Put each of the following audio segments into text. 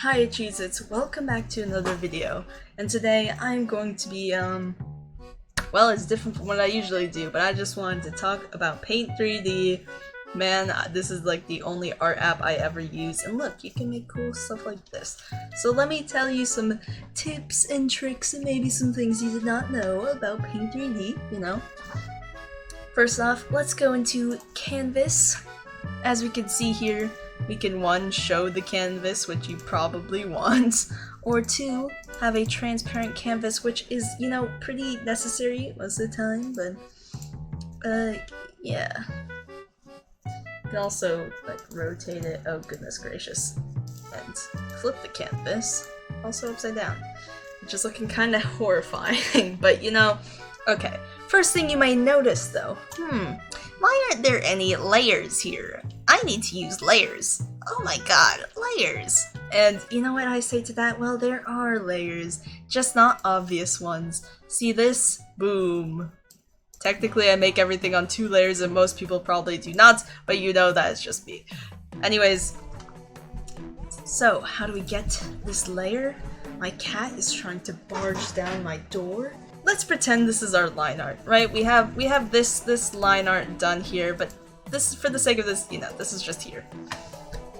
Hi Cheez-Its, welcome back to another video, and today I'm going to be, well, it's different from what I usually do, but I just wanted to talk about Paint 3D. Man, this is like the only art app I ever use, and look, you can make cool stuff like this. So let me tell you some tips and tricks and maybe some things you did not know about Paint 3D, you know? First off, let's go into Canvas. As we can see here, we can 1. Show the canvas, which you probably want, or 2. Have a transparent canvas, which is, you know, pretty necessary most of the time, but, yeah. You can also, like, rotate it, oh goodness gracious, and flip the canvas, also upside down, which is looking kinda horrifying, but you know, okay. First thing you might notice though, why aren't there any layers here? I need to use layers. Oh my god, layers! And you know what I say to that? Well, there are layers, just not obvious ones. See this? Boom. Technically, I make everything on 2 layers and most people probably do not, but you know that is just me. Anyways, so how do we get this layer? My cat is trying to barge down my door. Let's pretend this is our line art, right? We have this line art done here, but this, for the sake of this, you know, this is just here.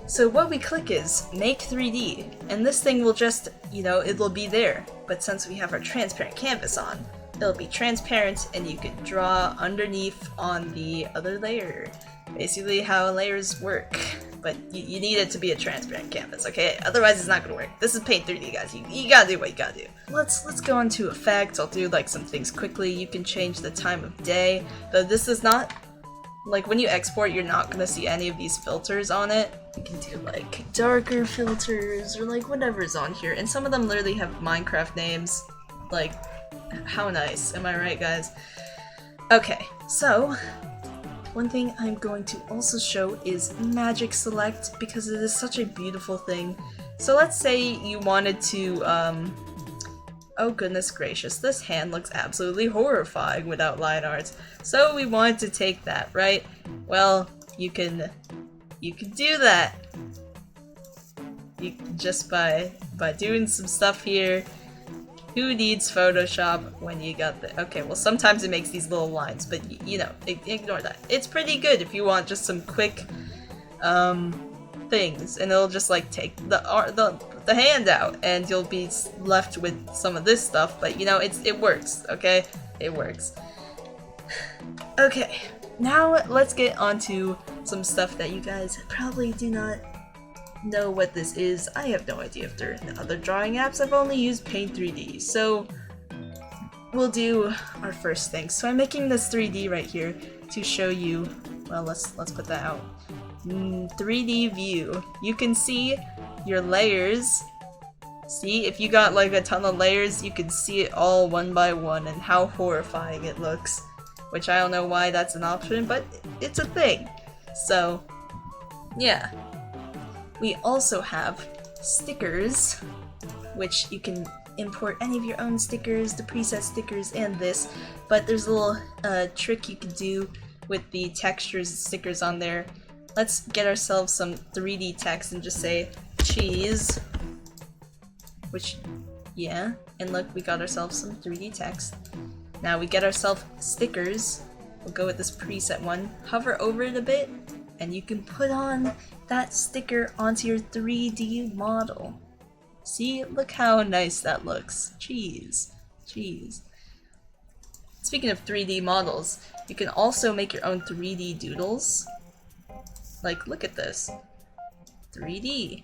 So what we click is make 3D, and this thing will just, you know, it'll be there. But since we have our transparent canvas on, it'll be transparent and you can draw underneath on the other layer. Basically how layers work. But you need it to be a transparent canvas, okay? Otherwise it's not gonna work. This is Paint 3D, guys. You gotta do what you gotta do. Let's go into effects. I'll do like some things quickly. You can change the time of day, though this is not, like when you export, you're not gonna see any of these filters on it. You can do like darker filters or like whatever's on here, and some of them literally have Minecraft names. Like, how nice, am I right, guys? Okay, so one thing I'm going to also show is Magic Select, because it is such a beautiful thing. So let's say you wanted to, oh goodness gracious, this hand looks absolutely horrifying without line art. So we wanted to take that, right? Well, you can do that. Just by doing some stuff here. Who needs Photoshop when you got the— okay, well sometimes it makes these little lines, but you know, ignore that. It's pretty good if you want just some quick things, and it'll just like take the hand out, and you'll be left with some of this stuff. But you know, it works, okay? It works. Okay, now let's get onto some stuff that you guys probably do not know what this is. I have no idea if there are other drawing apps. I've only used Paint 3D, so we'll do our first thing. So I'm making this 3D right here to show you, well, let's put that out. 3D view. You can see your layers. See, if you got like a ton of layers, you can see it all one by one and how horrifying it looks. Which I don't know why that's an option, but it's a thing. So, yeah. We also have stickers, which you can import any of your own stickers, the preset stickers, and this, but there's a little trick you can do with the textures and stickers on there. Let's get ourselves some 3D text and just say cheese, which, yeah, and look, we got ourselves some 3D text. Now we get ourselves stickers. We'll go with this preset one, hover over it a bit, and you can put on that sticker onto your 3D model. See? Look how nice that looks. Cheese. Cheese. Speaking of 3D models, you can also make your own 3D doodles. Like, look at this. 3D.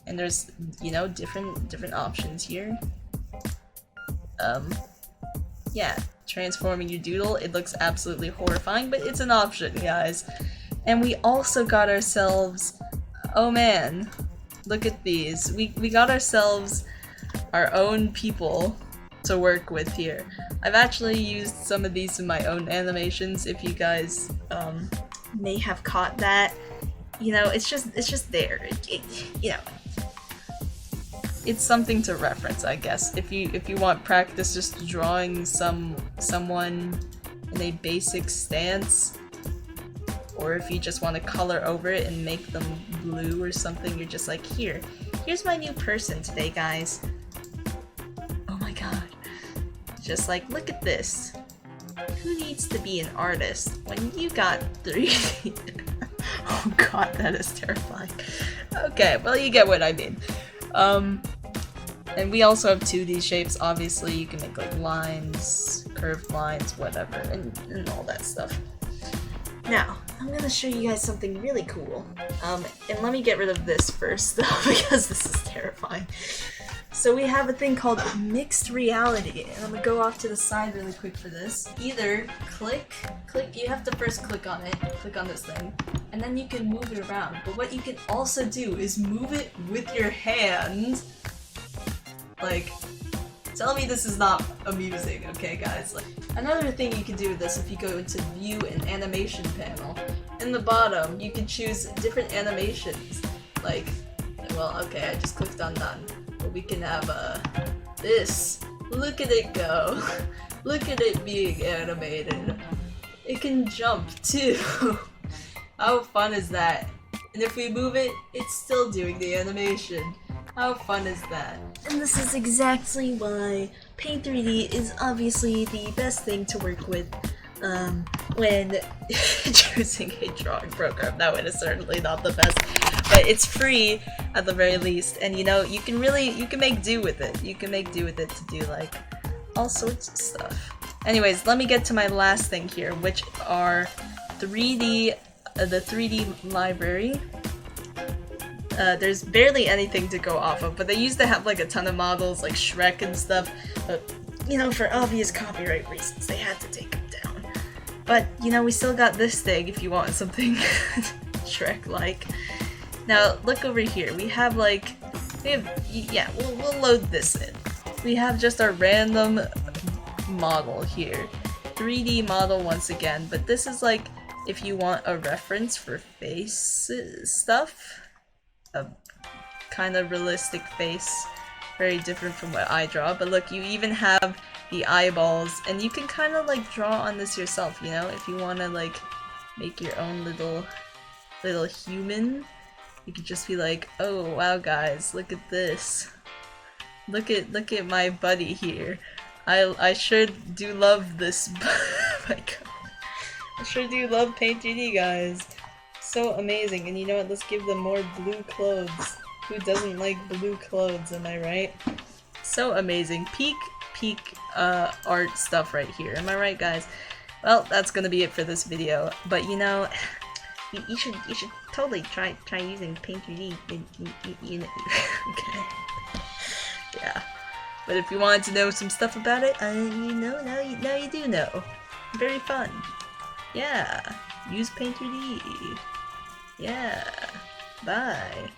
And there's, you know, different options here. Yeah, transforming your doodle. It looks absolutely horrifying, but it's an option, guys. And we also got ourselves, oh man, look at these. We got ourselves our own people to work with here. I've actually used some of these in my own animations, if you guys may have caught that. You know, it's just there. You know, it's something to reference, I guess. If you want practice just drawing someone in a basic stance, or if you just want to color over it and make them blue or something, you're just like, here, here's my new person today, guys. Oh my god. Just like, look at this. Who needs to be an artist when you got 3D? Oh god, that is terrifying. Okay, well you get what I mean. And we also have 2D shapes, obviously. You can make like lines, curved lines, whatever, and all that stuff. Now, I'm gonna show you guys something really cool. And let me get rid of this first though, because this is terrifying. So we have a thing called mixed reality, and I'm gonna go off to the side really quick for this. Either click, you have to first click on it, click on this thing, and then you can move it around. But what you can also do is move it with your hand. Like, tell me this is not amusing, okay guys? Like, another thing you can do with this, if you go into view and animation panel, in the bottom you can choose different animations. Like, well, okay, I just clicked on none. But we can have this. Look at it go. Look at it being animated. It can jump too. How fun is that? And if we move it, it's still doing the animation. How fun is that? And this is exactly why Paint 3D is obviously the best thing to work with when choosing a drawing program. That one is certainly not the best, but it's free at the very least, and you know, you can make do with it. You can make do with it to do like all sorts of stuff. Anyways, let me get to my last thing here, which are 3D, the 3D library. There's barely anything to go off of, but they used to have like a ton of models like Shrek and stuff, but you know, for obvious copyright reasons, they had to take them down. But you know, we still got this thing if you want something Shrek-like. Now look over here. We have like, we'll load this in. We have just our random model here, 3D model once again. But this is like if you want a reference for face stuff. A kind of realistic face, very different from what I draw, but look, you even have the eyeballs, and you can kind of like draw on this yourself, you know, if you want to like make your own little human. You could just be like, oh wow guys, look at this, look at my buddy here. I sure do love this. Oh my god, I sure do love Paint 3D, guys. So amazing. And you know what, let's give them more blue clothes. Who doesn't like blue clothes, am I right? So amazing. Peak art stuff right here, am I right guys? Well, that's gonna be it for this video, but you know, you should totally try using Paint 3D. Okay. Yeah. But if you wanted to know some stuff about it, you know, now you do know. Very fun. Yeah. Use Paint 3D. Yeah. Bye.